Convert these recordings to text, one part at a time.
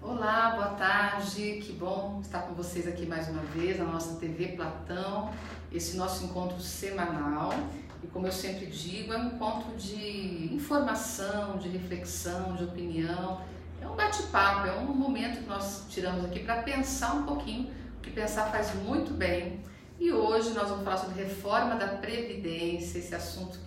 Olá, boa tarde, que bom estar com vocês aqui mais uma vez na nossa TV Platão, esse nosso encontro semanal. E como eu sempre digo, é um encontro de informação, de reflexão, de opinião, é um bate-papo, é um momento que nós tiramos aqui para pensar um pouquinho, porque pensar faz muito bem. E hoje nós vamos falar sobre reforma da Previdência, esse assunto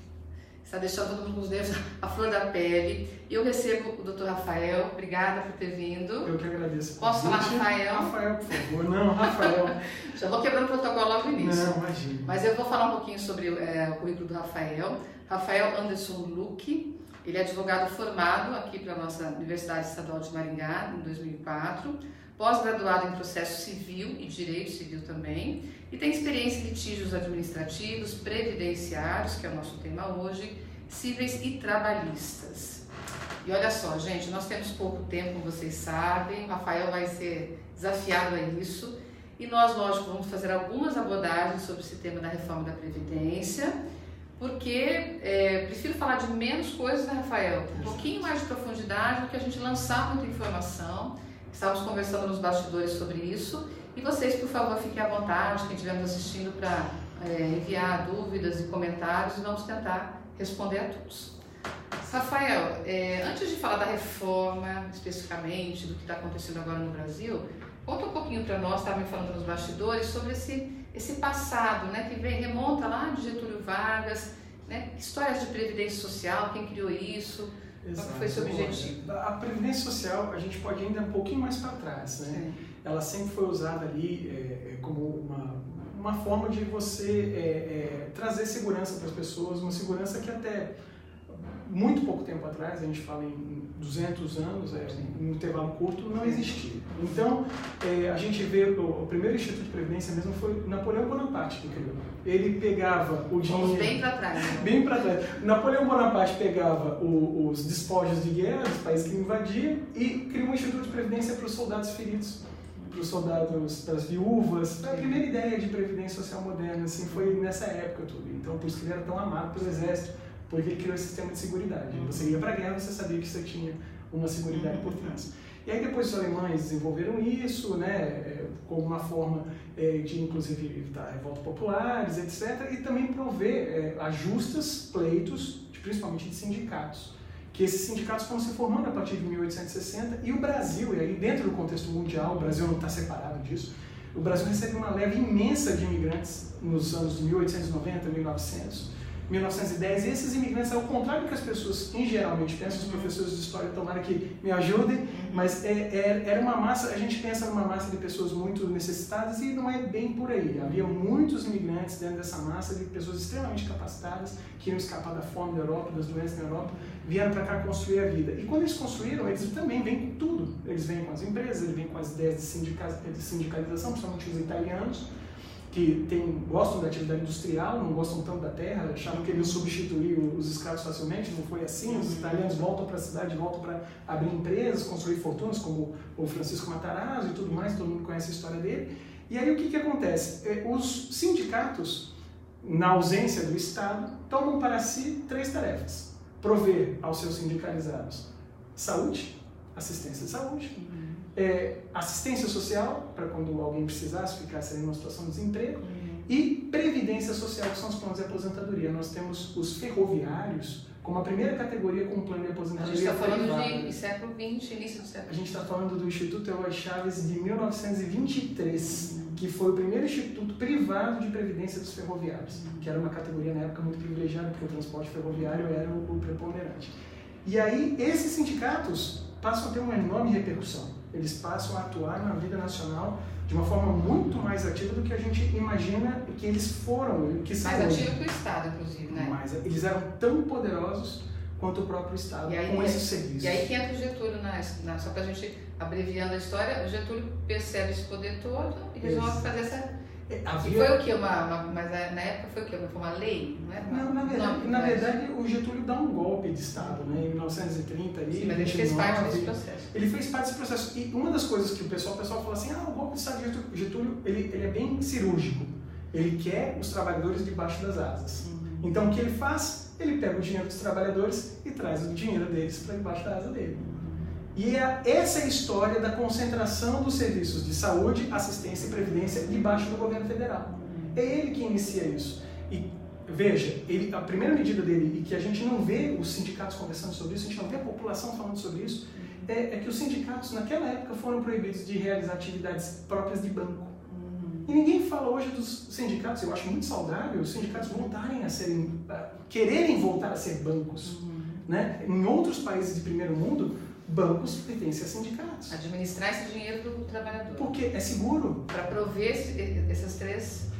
está deixando todo mundo com os dedos à flor da pele. E eu recebo o Dr. Rafael, obrigada por ter vindo. Eu que agradeço. Posso falar Rafael? Rafael, por favor. Não, Rafael. Já vou quebrando o protocolo logo no início. Não, imagina. Mas eu vou falar um pouquinho sobre o currículo do Rafael. Rafael Anderson Luque, ele é advogado formado aqui para a nossa Universidade Estadual de Maringá, em 2004, pós-graduado em processo civil e direito civil também, e tem experiência em litígios administrativos, previdenciários, que é o nosso tema hoje, cíveis e trabalhistas. E olha só, gente, nós temos pouco tempo, como vocês sabem, o Rafael vai ser desafiado a isso, e nós, lógico, vamos fazer algumas abordagens sobre esse tema da reforma da Previdência, porque prefiro falar de menos coisas, né, Rafael? Um pouquinho mais de profundidade do que a gente lançar muita informação. Estávamos conversando nos bastidores sobre isso. E vocês, por favor, fiquem à vontade, quem estiver nos assistindo, para enviar dúvidas e comentários e vamos tentar responder a todos. Rafael, antes de falar da reforma, especificamente, do que está acontecendo agora no Brasil, conta um pouquinho para nós, estava me falando nos bastidores, sobre esse passado, né, que remonta lá de Getúlio Vargas, né, histórias de previdência social, quem criou isso, qual foi seu objetivo? A previdência social, a gente pode ir ainda um pouquinho mais para trás, né? Ela sempre foi usada ali como uma forma de você trazer segurança para as pessoas, uma segurança que até muito pouco tempo atrás, a gente fala em 200 anos, em um intervalo curto, não existia. Então, a gente vê, o primeiro Instituto de Previdência mesmo foi Napoleão Bonaparte que criou. Ele pegava o dinheiro... Vamos bem para trás. Né? Bem para trás. Napoleão Bonaparte pegava os despojos de guerra dos países que invadia e criou um Instituto de Previdência para os soldados feridos, para os soldados, para as viúvas. Foi a primeira ideia de previdência social moderna, assim, foi nessa época tudo. Então, por isso que ele era tão amado pelo exército, porque ele criou esse sistema de seguridade. Você ia para a guerra, você sabia que você tinha uma seguridade por trás. E aí depois os alemães desenvolveram isso, né, como uma forma de, inclusive, evitar revoltas populares, etc. E também prover ajustas, pleitos, principalmente de sindicatos. Que esses sindicatos foram se formando a partir de 1860 e o Brasil, e aí dentro do contexto mundial, o Brasil não está separado disso, o Brasil recebe uma leva imensa de imigrantes nos anos de 1890, 1900, 1910, e esses imigrantes, ao contrário do que as pessoas em geralmente pensam, os professores de história tomara que me ajudem, mas era uma massa, a gente pensa numa massa de pessoas muito necessitadas e não é bem por aí. Havia muitos imigrantes dentro dessa massa de pessoas extremamente capacitadas, que iam escapar da fome da Europa, das doenças da Europa, vieram para cá construir a vida. E quando eles construíram, eles também vêm com tudo. Eles vêm com as empresas, eles vêm com as ideias de sindicalização, principalmente os italianos, que gostam da atividade industrial, não gostam tanto da terra, achavam que eles iam substituir os escravos facilmente, não foi assim, os italianos voltam para a cidade, voltam para abrir empresas, construir fortunas, como o Francisco Matarazzo e tudo mais, todo mundo conhece a história dele. E aí o que acontece? Os sindicatos, na ausência do Estado, tomam para si 3 tarefas. Prover aos seus sindicalizados saúde, assistência de saúde, assistência social, para quando alguém precisasse, ficasse em uma situação de desemprego, e previdência social, que são os planos de aposentadoria. Nós temos os ferroviários como a primeira categoria com um plano de aposentadoria. A gente está falando de século XX, início do século XX. A gente está falando do Instituto Eloy Chaves de 1923, que foi o primeiro instituto privado de previdência dos ferroviários, que era uma categoria na época muito privilegiada, porque o transporte ferroviário era o preponderante. E aí, esses sindicatos passam a ter uma enorme repercussão. Eles passam a atuar na vida nacional de uma forma muito mais ativa do que a gente imagina que eles foram. Que mais ativa que o Estado, inclusive, né? Mas eles eram tão poderosos quanto o próprio Estado com esses serviços. E aí que entra o Getúlio, só para a gente, abreviando a história, o Getúlio percebe esse poder todo e resolve fazer essa... E foi o quê? Mas na época foi o quê? Foi uma lei? Não é? Não, na verdade, o Getúlio dá um golpe de Estado, né? Em 1930. Sim, mas ele fez parte desse processo. Ele fez parte desse processo. E uma das coisas que o pessoal fala assim, o golpe de Estado de Getúlio, ele é bem cirúrgico. Ele quer os trabalhadores debaixo das asas. Então, o que ele faz? Ele pega o dinheiro dos trabalhadores e traz o dinheiro deles para debaixo da asa dele. E essa é a história da concentração dos serviços de saúde, assistência e previdência debaixo do governo federal. É ele que inicia isso. E veja, a primeira medida dele, e que a gente não vê os sindicatos conversando sobre isso, a gente não vê a população falando sobre isso, é que os sindicatos naquela época foram proibidos de realizar atividades próprias de banco. E ninguém fala hoje dos sindicatos, eu acho muito saudável os sindicatos voltarem quererem voltar a ser bancos. Né? Em outros países de primeiro mundo, bancos pertencem a sindicatos. Administrar esse dinheiro do trabalhador. Porque é seguro. Para prover essas três...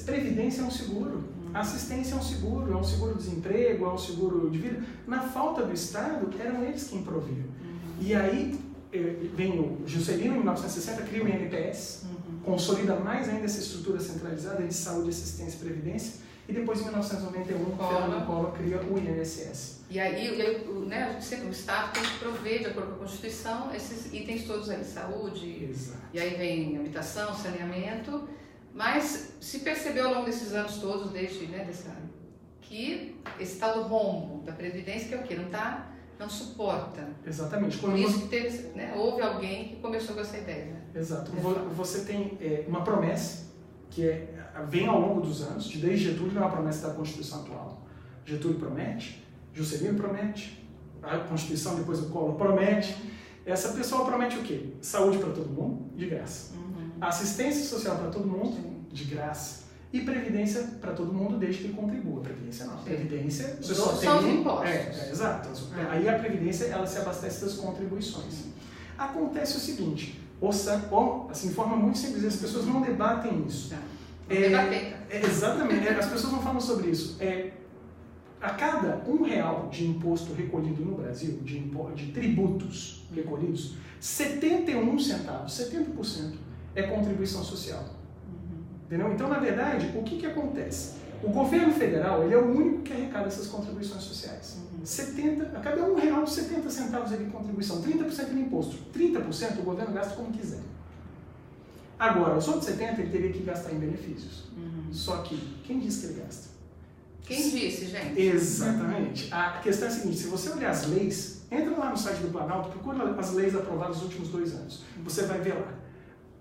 Previdência é um seguro, assistência é um seguro-desemprego, é um seguro de vida. Na falta do Estado, eram eles quem proviam. E aí vem o Juscelino, em 1960, cria o INPS, consolida mais ainda essa estrutura centralizada de saúde, assistência e previdência, e depois, em 1991, Fernando Collor cria o INSS. E aí, né, a gente sempre, o Estado tem que prover, de acordo com a Constituição, esses itens todos aí, saúde, Exato. E aí vem habitação, saneamento, mas se percebeu ao longo desses anos todos, desde, né, que esse tal do rombo da Previdência, que é o quê? Não suporta. Exatamente. Por isso que teve, né, houve alguém que começou com essa ideia. Né? Exato. Você tem uma promessa que vem ao longo dos anos, desde Getúlio, não é uma promessa da Constituição atual. Getúlio promete, Juscelino promete, a Constituição, depois o Collor promete. Essa pessoa promete o quê? Saúde para todo mundo, de graça. Assistência social para todo mundo, de graça. E previdência para todo mundo, desde que contribua. Previdência não. Previdência, você só tem... São os impostos. Exato. Aí a previdência, ela se abastece das contribuições. Acontece o seguinte, assim, de forma muito simples, as pessoas não debatem isso. Exatamente, as pessoas não falam sobre isso. A cada R$1 de imposto recolhido no Brasil, de tributos recolhidos, 71 centavos, 70%, é contribuição social. Entendeu? Então, na verdade, o que acontece? O governo federal, ele é o único que arrecada essas contribuições sociais. A cada R$1, 70 centavos é de contribuição, 30% de imposto. 30% o governo gasta como quiser. Agora, os outros 70% ele teria que gastar em benefícios. Só que, quem diz que ele gasta? Quem disse, gente? Exatamente. A questão é a seguinte, se você olhar as leis, entra lá no site do Planalto, procura as leis aprovadas nos últimos 2 anos. Você vai ver lá.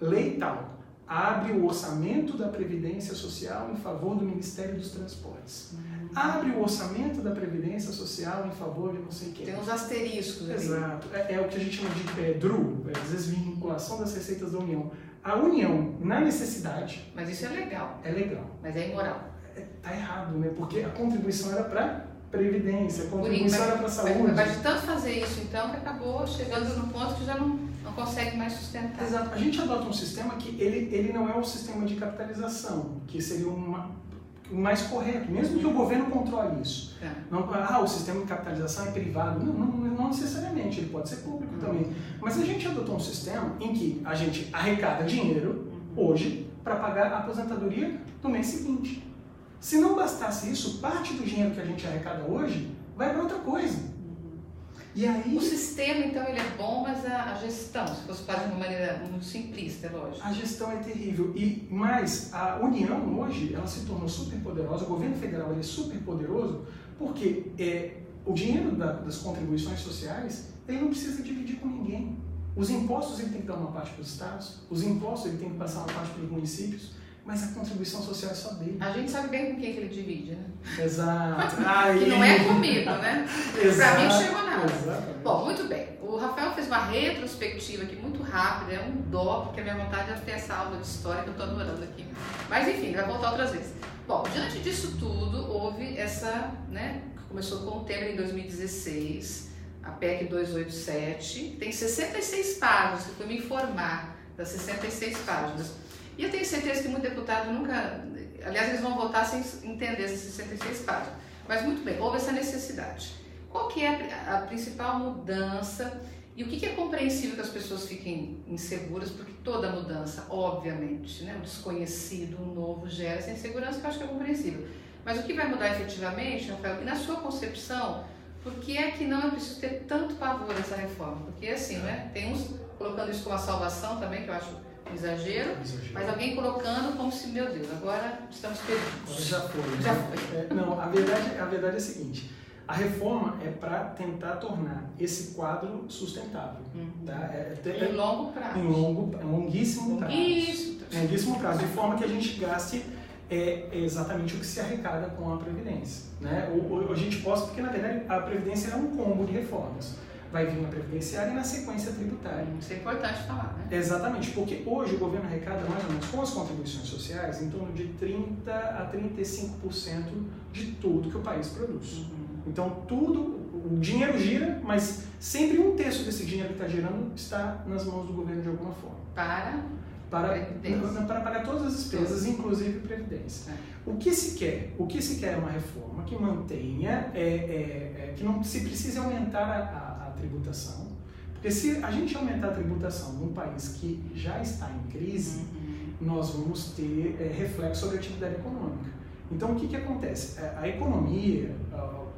Lei tal, abre o orçamento da Previdência Social em favor do Ministério dos Transportes. Abre o orçamento da Previdência Social em favor de não sei quem. Tem uns asteriscos ali. Exato. É o que a gente chama de DRU, desvinculação das receitas da União. A União, na necessidade... Mas isso é legal. É legal. Mas é imoral. Tá errado, né? Porque a contribuição era para Previdência, a contribuição era para saúde. Mas de tanto fazer isso, então, que acabou chegando no ponto que já não consegue mais sustentar. Exato. A gente adota um sistema que ele não é um sistema de capitalização, que seria o mais correto, mesmo que o governo controle isso. Não, o sistema de capitalização é privado. Não necessariamente, ele pode ser público também. Mas a gente adotou um sistema em que a gente arrecada dinheiro hoje para pagar a aposentadoria do mês seguinte. Se não bastasse isso, parte do dinheiro que a gente arrecada hoje vai para outra coisa. E aí... O sistema, então, ele é bom, mas a gestão, se fosse fazer de uma maneira muito simplista, é lógico. A gestão é terrível. Mas a União, hoje, ela se tornou super poderosa, o governo federal ele é super poderoso, porque o dinheiro das contribuições sociais, ele não precisa dividir com ninguém. Os impostos ele tem que dar uma parte para os estados, os impostos ele tem que passar uma parte para os municípios, mas a contribuição social é só dele. A gente sabe bem com quem que ele divide, né? Exato. Que não é comigo, né? Pra mim não chegou nada. Exatamente. Bom, muito bem. O Rafael fez uma retrospectiva aqui muito rápida, é um dó, porque a minha vontade é ter essa aula de história que eu estou adorando aqui. Mas enfim, vai voltar outras vezes. Bom, diante disso tudo, houve essa, né, que começou com o Temer em 2016, a PEC 287, tem 66 páginas, eu fui me informar das 66 páginas. E eu tenho certeza que muito deputado nunca... Aliás, eles vão votar sem entender essas 66 páginas. Mas muito bem, houve essa necessidade. Qual que é a principal mudança e o que é compreensível que as pessoas fiquem inseguras? Porque toda mudança, obviamente, né, o desconhecido, o novo gera essa insegurança, que eu acho que é compreensível. Mas o que vai mudar efetivamente, Rafael, e na sua concepção, por que é que não é preciso ter tanto pavor essa reforma? Porque assim, né, tem uns colocando isso como a salvação também, que eu acho... Exagero, mas alguém colocando como se, meu Deus, agora estamos perdidos. Já foi. Não, a verdade é a seguinte, A reforma é para tentar tornar esse quadro sustentável. Tá? Em longo prazo. Longuíssimo prazo. Longuíssimo prazo, de forma que a gente gaste exatamente o que se arrecada com a Previdência. Né? A gente possa, porque na verdade a Previdência é um combo de reformas. Vai vir na previdenciária e na sequência tributária. Isso é importante falar, né? Exatamente, porque hoje o governo arrecada mais ou menos com as contribuições sociais em torno de 30% a 35% de tudo que o país produz. Então o dinheiro gira, mas sempre 1/3 desse dinheiro que está girando está nas mãos do governo de alguma forma. Para pagar todas as despesas, inclusive previdência. O que se quer? O que se quer é uma reforma que mantenha, que não se precise aumentar a tributação, porque se a gente aumentar a tributação num país que já está em crise, nós vamos ter reflexo sobre a atividade econômica. Então o que acontece? A economia,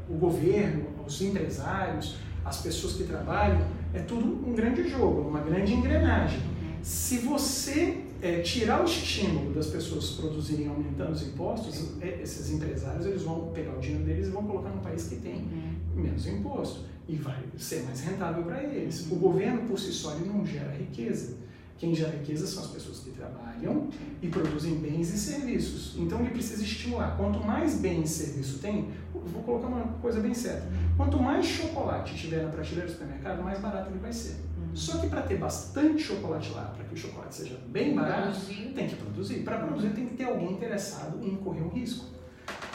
o governo, os empresários, as pessoas que trabalham, é tudo um grande jogo, uma grande engrenagem. Se você tirar o estímulo das pessoas produzirem aumentando os impostos, esses empresários eles vão pegar o dinheiro deles e vão colocar num país que tem menos imposto e vai ser mais rentável para eles. O governo por si só ele não gera riqueza. Quem gera riqueza são as pessoas que trabalham e produzem bens e serviços. Então ele precisa estimular. Quanto mais bens e serviço tem, vou colocar uma coisa bem certa, quanto mais chocolate tiver na prateleira do supermercado, mais barato ele vai ser. Só que para ter bastante chocolate lá, para que o chocolate seja bem barato, tem que produzir. Para produzir tem que ter alguém interessado em correr um risco.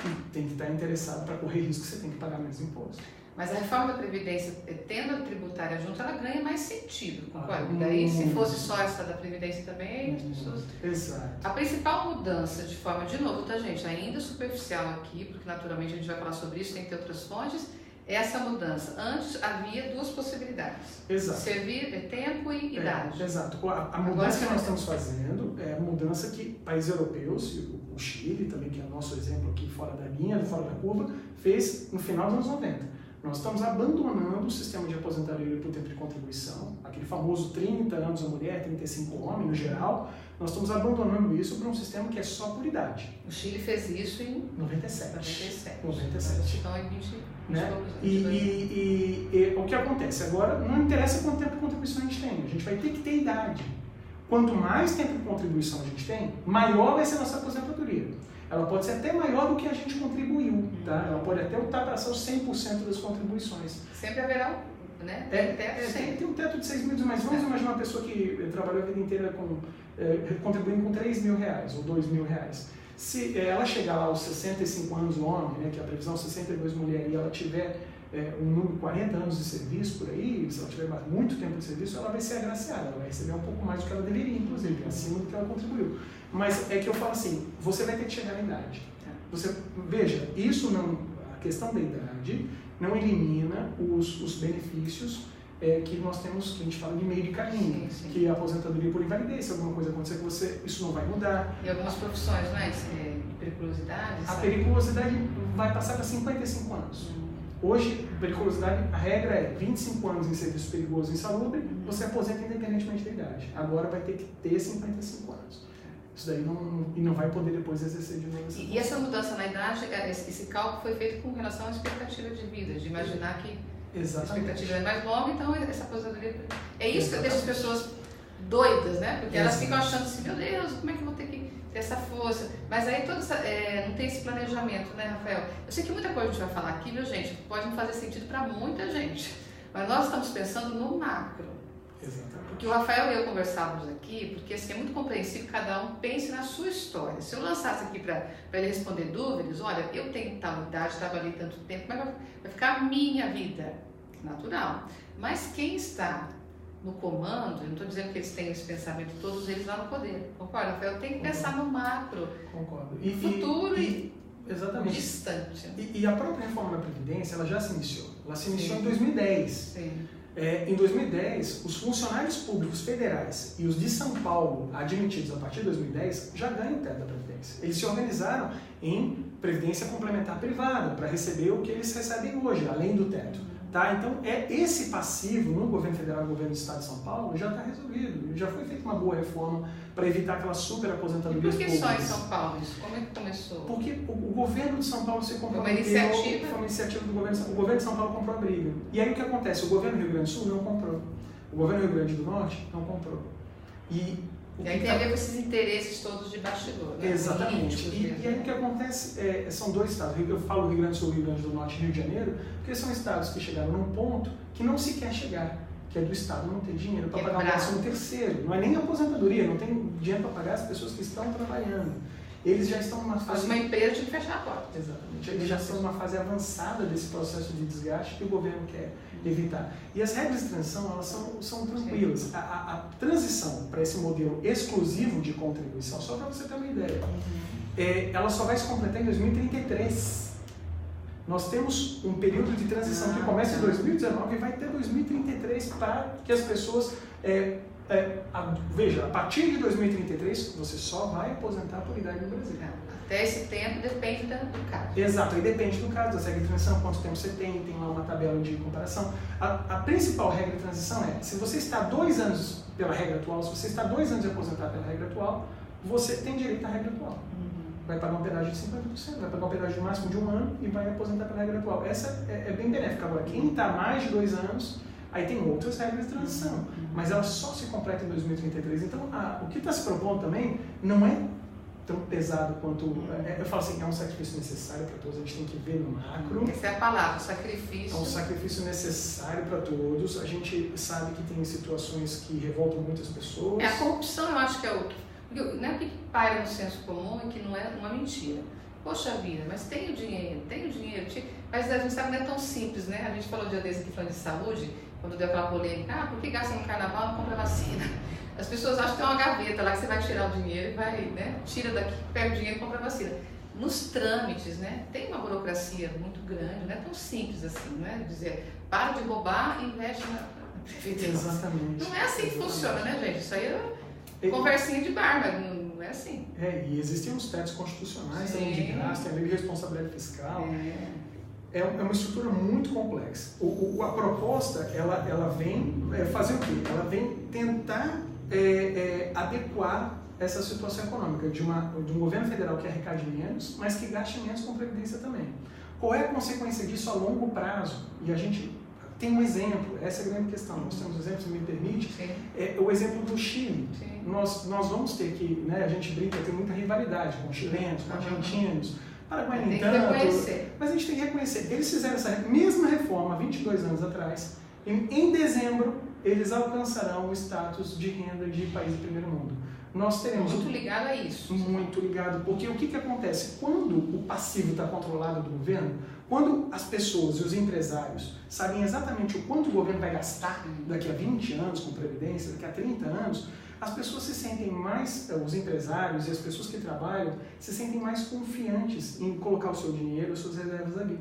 E tem que estar interessado para correr risco, você tem que pagar menos imposto. Mas a reforma da Previdência, tendo a tributária junto, ela ganha mais sentido, concorda? Daí, se fosse só essa da Previdência também, as pessoas... Exato. A principal mudança, de forma, de novo, tá, gente, ainda superficial aqui, porque naturalmente a gente vai falar sobre isso, tem que ter outras fontes, é essa mudança. Antes havia duas possibilidades. Exato. Servir tempo e idade. Exato. A mudança que nós estamos fazendo é a mudança que países europeus, o Chile também, que é o nosso exemplo aqui fora da linha, fora da curva, fez no final dos anos 90. Nós estamos abandonando o sistema de aposentadoria por tempo de contribuição, aquele famoso 30 anos a mulher, 35 o homem no geral. Nós estamos abandonando isso para um sistema que é só por idade. O Chile fez isso em 97. Então em 20 né? E o que acontece? Agora, não interessa quanto tempo de contribuição a gente tem, a gente vai ter que ter idade. Quanto mais tempo de contribuição a gente tem, maior vai ser a nossa aposentadoria. Ela pode ser até maior do que a gente contribuiu, tá? Ela pode até ultrapassar os 100% das contribuições. Sempre haverá, né? Tem um teto de 6 mil, mas vamos imaginar uma pessoa que trabalhou a vida inteira contribuindo com 3 mil reais ou 2 mil reais. Se ela chegar lá aos 65 anos, o homem, né, que é a previsão 62 mulher, e ela tiver um número de 40 anos de serviço por aí, se ela tiver muito tempo de serviço, ela vai ser agraciada, ela vai receber um pouco mais do que ela deveria, inclusive, acima do que ela contribuiu. Mas é que eu falo assim, você vai ter que chegar na idade. Veja, isso não, a questão da idade não elimina os benefícios que nós temos, que a gente fala de meio de caminho, que a aposentadoria por invalidez, se alguma coisa acontecer com você, isso não vai mudar. E algumas profissões, né, de periculosidade? A periculosidade vai passar para 55 anos. Hoje, periculosidade, a regra é 25 anos em serviço perigoso e insalubre, você aposenta independentemente da idade. Agora vai ter que ter 55 anos. Isso daí não vai poder depois exercer de novo essa E essa mudança na idade, esse cálculo foi feito com relação à expectativa de vida, de imaginar que exatamente. A expectativa é mais longa, então essa aposentadoria... É isso que deixa as pessoas doidas, né? Porque elas ficam achando assim, meu Deus, como é que eu vou ter que ter essa força? Mas aí não tem esse planejamento, né, Rafael? Eu sei que muita coisa a gente vai falar aqui, viu, gente? Pode não fazer sentido para muita gente, mas nós estamos pensando no macro. Exatamente. Porque o Rafael e eu conversávamos aqui, porque assim, é muito compreensível que cada um pense na sua história. Se eu lançasse aqui para ele responder dúvidas, olha, eu tenho tal idade, trabalhei tanto tempo, como é que vai ficar a minha vida? Natural. Mas quem está no comando, eu não estou dizendo que eles têm esse pensamento, todos eles lá no poder. Concorda, Rafael? Tem que pensar no macro. Concordo. Futuro e exatamente. Distante. E a própria reforma da Previdência, ela já se iniciou. Ela se iniciou em 2010. Sim. Em 2010, os funcionários públicos federais e os de São Paulo, admitidos a partir de 2010, já ganham o teto da Previdência. Eles se organizaram em Previdência Complementar Privada para receber o que eles recebem hoje, além do teto. Tá? Então, esse passivo no governo federal e no governo do estado de São Paulo já está resolvido. Já foi feita uma boa reforma para evitar aquela super aposentadoria. E por que só em São Paulo isso? Como é que começou? Porque o governo de São Paulo se comprometeu. Foi uma iniciativa do governo. O governo de São Paulo comprou a briga. E aí o que acontece? O governo do Rio Grande do Sul não comprou. O governo do Rio Grande do Norte não comprou. E aí tem a ver com esses interesses todos de bastidor. Né? Exatamente. E aí o que acontece são dois estados. Eu falo Rio Grande do Sul, Rio Grande do Norte e Rio de Janeiro, porque são estados que chegaram num ponto que não se quer chegar, que é do estado não ter dinheiro para pagar o 13º. Não é nem aposentadoria, não tem dinheiro para pagar as pessoas que estão trabalhando. Eles já estão numa fase... Mas uma empresa tem que fechar a porta. Exatamente. Eles já estão numa fase avançada desse processo de desgaste que o governo quer evitar. E as regras de transição, elas são tranquilas. A transição para esse modelo exclusivo de contribuição, só para você ter uma ideia, ela só vai se completar em 2033. Nós temos um período de transição que começa em 2019 e vai até 2033 para que as pessoas... veja, a partir de 2033 você só vai aposentar por idade no Brasil. Até esse tempo depende do caso. Exato, e depende do caso, da regra de transição, quanto tempo você tem lá uma tabela de comparação. A principal regra de transição é, se você está 2 anos pela regra atual, se você está 2 anos de aposentar pela regra atual, você tem direito à regra atual. Vai pagar um pedágio de 50%, vai pagar um pedágio de máximo de 1 ano e vai aposentar pela regra atual. Essa é bem benéfica. Agora, quem está mais de 2 anos, aí tem outras regras de transição, mas ela só se completa em 2033. Então, o que está se propondo também não é tão pesado quanto... eu falo assim, é um sacrifício necessário para todos, a gente tem que ver no macro. Essa é a palavra, sacrifício. É um sacrifício necessário para todos. A gente sabe que tem situações que revoltam muitas pessoas. A corrupção, eu acho que é o que paira no senso comum e que não é uma mentira. Poxa vida, mas tenho dinheiro, mas a gente sabe que não é tão simples, né? A gente falou de dia desse aqui falando de saúde, quando deu aquela polêmica, por que gasta no carnaval e não compra vacina? As pessoas acham que tem uma gaveta lá que você vai tirar o dinheiro e vai, né? Tira daqui, pega o dinheiro e compra vacina. Nos trâmites, né? Tem uma burocracia muito grande, não é tão simples assim, né? Dizer, para de roubar e investe na prefeitura. Exatamente. Não é assim que funciona, né, gente? Isso aí é conversinha de bar, mas não é assim. E existem os tetos constitucionais também de gasto, tem a lei de responsabilidade fiscal. É uma estrutura muito complexa. A proposta, ela vem fazer o quê? Ela vem tentar adequar essa situação econômica de um governo federal que arrecade menos, mas que gaste menos com previdência também. Qual é a consequência disso a longo prazo? E a gente tem um exemplo, essa é a grande questão. Nós temos um exemplo, se me permite, o exemplo do Chile. Nós vamos ter que, né, a gente brinca, tem muita rivalidade com chilenos, com argentinos, Paraguai nem tanto, mas a gente tem que reconhecer. Eles fizeram essa mesma reforma 22 anos atrás, e em dezembro eles alcançarão o status de renda de país de primeiro mundo. Nós teremos muito ligado a isso. Muito ligado, porque o que acontece? Quando o passivo está controlado do governo, quando as pessoas e os empresários sabem exatamente o quanto o governo vai gastar daqui a 20 anos com previdência, daqui a 30 anos, as pessoas se sentem mais, os empresários e as pessoas que trabalham, se sentem mais confiantes em colocar o seu dinheiro, as suas reservas ali.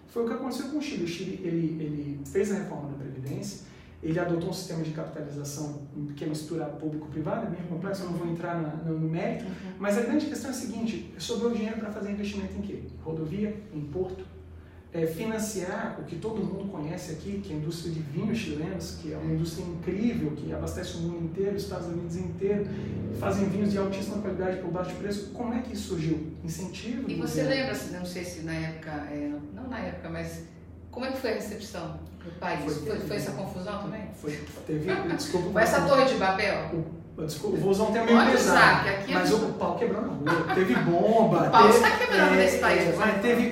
Foi o que aconteceu com o Chile. O Chile ele fez a reforma da Previdência, ele adotou um sistema de capitalização que é mistura público-privado, é bem complexo, eu não vou entrar no mérito, mas a grande questão é a seguinte, sobrou dinheiro para fazer investimento em quê? Rodovia, em porto, financiar o que todo mundo conhece aqui, que é a indústria de vinhos chilenos, que é uma indústria incrível, que abastece o mundo inteiro, os Estados Unidos inteiro, fazem vinhos de altíssima qualidade por baixo preço. Como é que isso surgiu? Incentivo? E você lembra, não sei se na época, não na época, mas como é que foi a recepção do país? Foi essa confusão também? Desculpa. Foi essa torre de Babel? Desculpa, vou usar um termo meio pesado, mas o pau quebrou na rua, teve bomba. O pau está quebrando nesse país.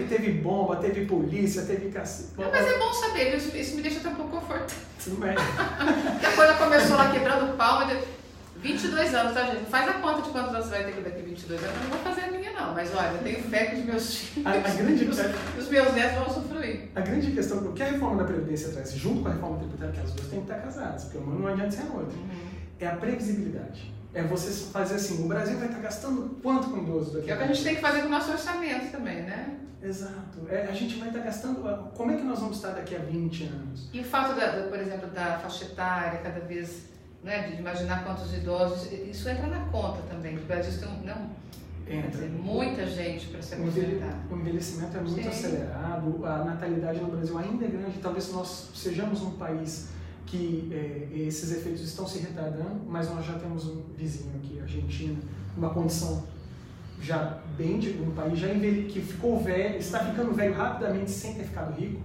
Teve bomba, teve polícia, teve cacete. Mas é bom saber, isso me deixa até um pouco confortável. Porque a coisa começou lá quebrando o pau, 22 anos, tá, gente? Não faz a conta de quantos anos você vai ter daqui 22 anos, eu não vou fazer a minha não, mas olha, eu tenho fé que os meus filhos, os meus netos vão usufruir. A grande questão, o que a reforma da Previdência traz, junto com a reforma tributária, que as duas têm que estar casadas, porque uma não adianta ser a outra. É a previsibilidade. É você fazer assim, o Brasil vai estar gastando quanto com idoso daqui a pouco? É o que a gente tem que fazer com o nosso orçamento também, né? Exato. A gente vai estar gastando... Como é que nós vamos estar daqui a 20 anos? E o fato, por exemplo, da faixa etária, cada vez, né, de imaginar quantos idosos, isso entra na conta também. O Brasil tem Entra. Muita gente para se aposentar. O envelhecimento é muito acelerado, a natalidade no Brasil ainda é grande, talvez nós sejamos um país que esses efeitos estão se retardando, mas nós já temos um vizinho aqui, a Argentina, uma condição já bem de um país já que ficou velho, está ficando velho rapidamente sem ter ficado rico,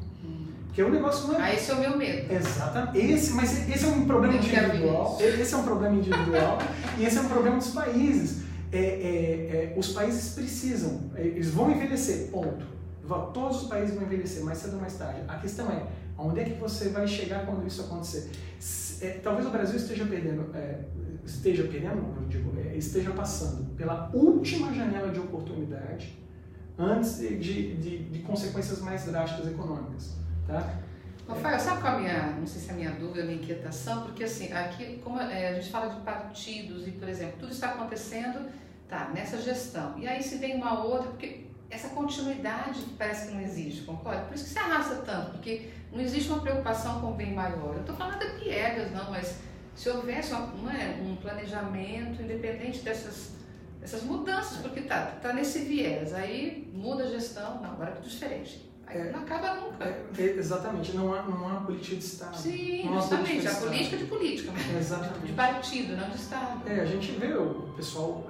porque o negócio não é... esse é o meu medo. Exatamente, mas esse é um problema individual, esse é um problema individual e esse é um problema dos países. Os países precisam, eles vão envelhecer, ponto. Todos os países vão envelhecer, mais cedo ou mais tarde. A questão é, onde é que você vai chegar quando isso acontecer? Talvez o Brasil esteja passando pela última janela de oportunidade antes de consequências mais drásticas econômicas, tá? Rafael, sabe qual não sei se é a minha dúvida, a minha inquietação, porque assim, aqui como a gente fala de partidos e, por exemplo, tudo está acontecendo, nessa gestão, e aí se vem uma outra, porque essa continuidade que parece que não existe, concorda? Por isso que se arrasta tanto, porque não existe uma preocupação com o bem maior. Eu não estou falando de piegas, não, mas se houvesse um planejamento independente dessas mudanças, porque tá nesse viés, aí muda a gestão, não, agora é tudo diferente. Não acaba nunca. Exatamente, não há política de Estado. Sim, justamente, a política de política, de partido, não de Estado. A gente vê o pessoal,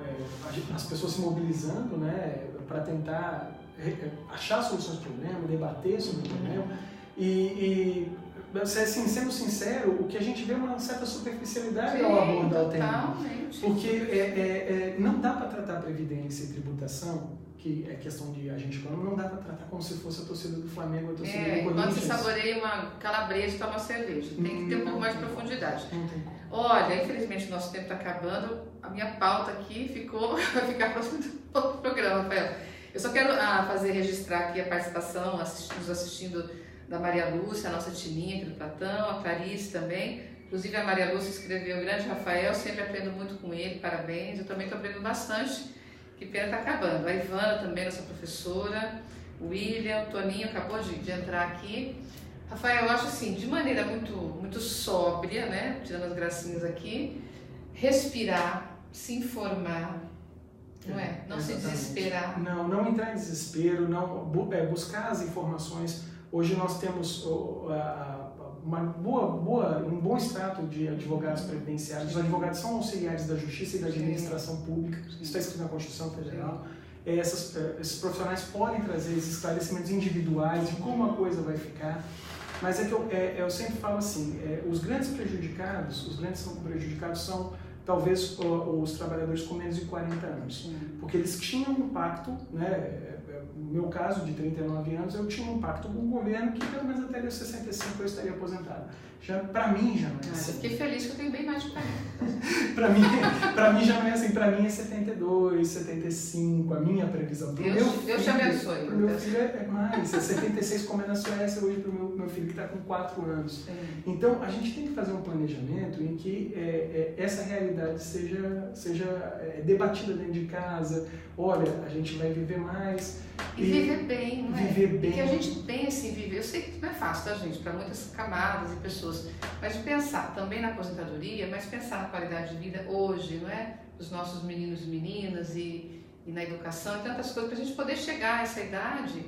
as pessoas se mobilizando, né, para tentar achar soluções para o problema, debater sobre o problema. Assim, sendo sincero, o que a gente vê é uma certa superficialidade ao abordar o tema. Porque não dá para tratar previdência e tributação, que é questão de agente econômico, não dá para tratar como se fosse a torcida do Flamengo ou a torcida do Corinthians. Quando você saboreia uma calabresa e toma cerveja, tem que ter um pouco mais de profundidade. Não tem. Olha, infelizmente o nosso tempo está acabando, a minha pauta aqui vai ficar próximo do programa, Rafael. Eu só quero registrar aqui a participação, nos assistindo, da Maria Lúcia, a nossa Tininha aqui do Platão, a Clarice também. Inclusive a Maria Lúcia escreveu: grande Rafael, sempre aprendo muito com ele, parabéns. Eu também estou aprendendo bastante. Que pena está acabando. A Ivana também, nossa professora, o William, o Toninho acabou de entrar aqui. Rafael, eu acho assim, de maneira muito, muito sóbria, né, tirando as gracinhas aqui, respirar, se informar, não é? Não se desesperar. Não entrar em desespero, buscar as informações. Hoje nós temos um bom extrato de advogados previdenciários. Os advogados são auxiliares da Justiça e da Administração Pública, isso está escrito na Constituição Federal. Esses profissionais podem trazer esses esclarecimentos individuais de como a coisa vai ficar, mas eu sempre falo assim, os grandes prejudicados são talvez os trabalhadores com menos de 40 anos, porque eles tinham um pacto, né? No meu caso, de 39 anos, eu tinha um pacto com o governo que pelo menos até os 65 eu estaria aposentado. Para mim já não é assim. Eu fiquei feliz que eu tenho bem mais de 40. Para mim já não é assim, para mim é 72, 75, a minha previsão. Deus te abençoe. Para o meu filho é mais, é 76 como é na Suécia hoje para o meu filho que está com 4 anos. Então a gente tem que fazer um planejamento em que essa realidade seja debatida dentro de casa. Olha, a gente vai viver mais. E viver bem, não é? Viver bem. Porque a gente pensa em viver, eu sei que não é fácil, tá, gente, para muitas camadas e pessoas, mas de pensar também na aposentadoria, mas pensar na qualidade de vida hoje, não é? Dos nossos meninos e meninas e na educação e tantas coisas, para a gente poder chegar a essa idade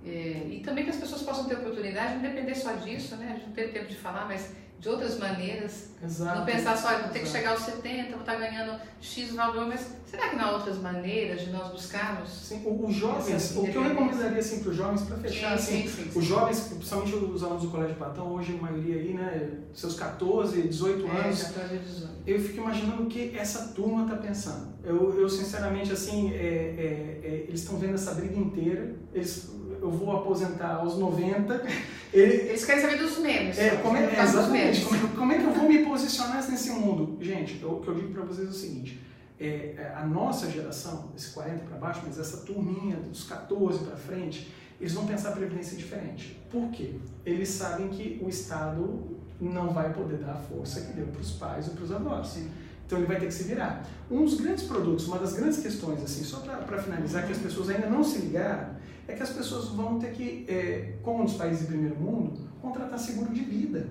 e também que as pessoas possam ter oportunidade, não depender só disso, né? A gente não tem tempo de falar, mas de outras maneiras. Exato. Não pensar só, vou ter que chegar aos 70, vou estar ganhando X valor, mas será que não há outras maneiras de nós buscarmos? Sim, os jovens, o que eu recomendaria assim, para os jovens, para fechar, sim. Os jovens, principalmente os alunos do Colégio Platão, hoje a maioria aí, né, seus 14, 18 anos, 14, 18. Eu fico imaginando o que essa turma está pensando. Eu sinceramente, assim, eles estão vendo essa briga inteira, eu vou aposentar aos 90. Eles querem saber dos memes. Exatamente. Como é que eu vou me posicionar nesse mundo? Gente, o que eu digo para vocês é o seguinte, a nossa geração, esse 40 para baixo, mas essa turminha dos 14 para frente, eles vão pensar a previdência diferente. Por quê? Eles sabem que o Estado não vai poder dar a força que deu para os pais ou para os avós. Sim. Então ele vai ter que se virar. Um dos grandes produtos, uma das grandes questões, assim, só para finalizar, que as pessoas ainda não se ligaram, é que as pessoas vão ter que, como nos países de primeiro mundo, contratar seguro de vida.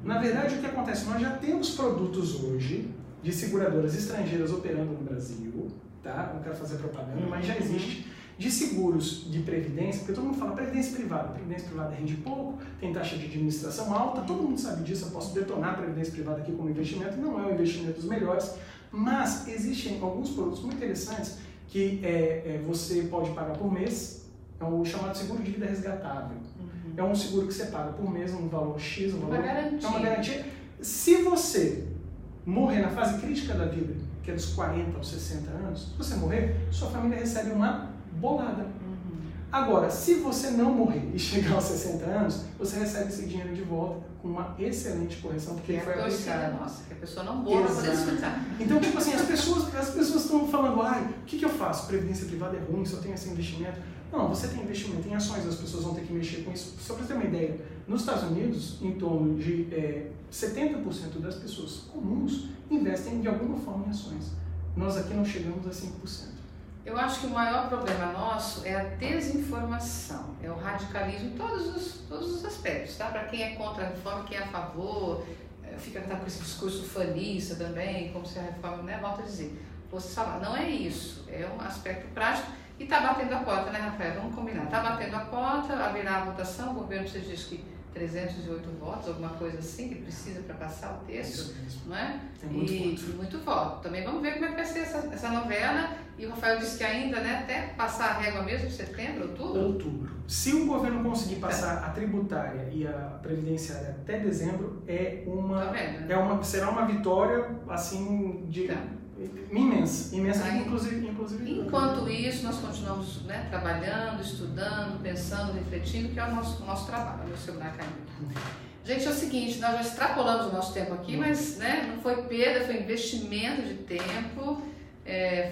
Na verdade, o que acontece? Nós já temos produtos hoje de seguradoras estrangeiras operando no Brasil, tá? Não quero fazer propaganda, mas já existe, de seguros de previdência, porque todo mundo fala previdência privada rende pouco, tem taxa de administração alta, todo mundo sabe disso, eu posso detonar a previdência privada aqui como investimento, não é um investimento dos melhores, mas existem alguns produtos muito interessantes que você pode pagar por mês, é o chamado seguro de vida resgatável. É um seguro que você paga por mês, um valor X, é uma garantia. Se você morrer na fase crítica da vida, que é dos 40 aos 60 anos, se você morrer, sua família recebe uma bolada. Agora, se você não morrer e chegar aos 60 anos, você recebe esse dinheiro de volta com uma excelente correção, porque ele foi aplicado. Nossa, que a pessoa não morra para poder escutar. Então, tipo assim, as pessoas estão falando, o que eu faço? Previdência privada é ruim, só tenho esse investimento. Não, você tem investimento em ações, as pessoas vão ter que mexer com isso. Só para ter uma ideia, nos Estados Unidos, em torno de 70% das pessoas comuns investem de alguma forma em ações. Nós aqui não chegamos a 5%. Eu acho que o maior problema nosso é a desinformação, é o radicalismo em todos os aspectos, tá? Para quem é contra a reforma, quem é a favor, fica com esse discurso fanista também, como se a reforma, né, volta a dizer, fosse salvar. Não é isso, é um aspecto prático e está batendo a porta, né, Rafael? Vamos combinar. Está batendo a porta, haverá a votação, o governo você diz que 308 votos, alguma coisa assim, que precisa para passar o texto, não é? Tem muito voto. Também vamos ver como é que vai ser essa novela. E o Rafael disse que ainda, né, até passar a régua mesmo, setembro, outubro? Se o governo conseguir passar a tributária e a previdenciária até dezembro, será uma vitória, assim, imensa, inclusive. Enquanto isso, nós continuamos, né, trabalhando, estudando, pensando, refletindo, que é o nosso trabalho. Meu celular caiu. Gente, é o seguinte, nós já extrapolamos o nosso tempo aqui, mas, né, não foi perda, foi investimento de tempo.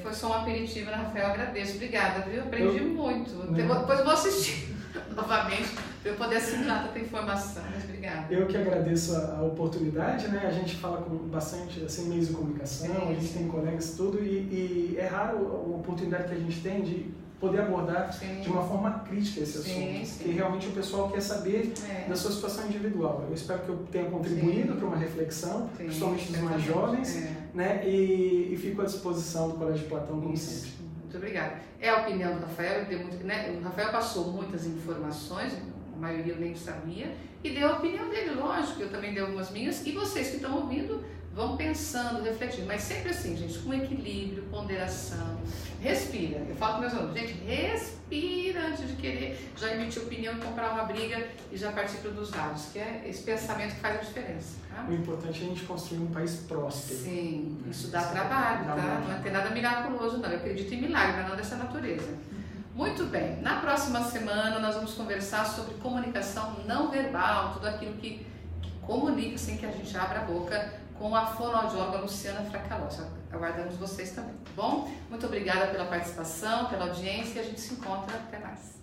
Foi só um aperitivo, né, Rafael? Agradeço. Obrigada, viu? Aprendi muito. Depois eu vou assistir novamente para eu poder assimilar tanta informação. Mas obrigada. Eu que agradeço a oportunidade, né? A gente fala com bastante assim, meios de comunicação, a gente tem colegas e tudo, e é raro a oportunidade que a gente tem de poder abordar de uma forma crítica esse assunto. Porque realmente o pessoal quer saber da sua situação individual. Eu espero que eu tenha contribuído para uma reflexão, principalmente dos mais jovens, né? E fico à disposição do Colégio Platão, como sempre. Muito obrigada. É a opinião do Rafael, né? O Rafael passou muitas informações, a maioria eu nem sabia, e deu a opinião dele, lógico, eu também dei algumas minhas, e vocês que estão ouvindo vão pensando, refletindo, mas sempre assim, gente, com equilíbrio, ponderação, respira. Eu falo com meus alunos, gente, respira antes de querer já emitir opinião e comprar uma briga e já partir para dos lados, que é esse pensamento que faz a diferença. Tá? O importante é a gente construir um país próspero. Sim, isso dá trabalho, tá? Não tem nada miraculoso, não. Eu acredito em milagre, mas não dessa natureza. Muito bem, na próxima semana nós vamos conversar sobre comunicação não verbal, tudo aquilo que comunica sem que a gente abra a boca, com a fonoaudióloga Luciana Fracalosa. Aguardamos vocês também, tá bom? Muito obrigada pela participação, pela audiência e a gente se encontra. Até mais.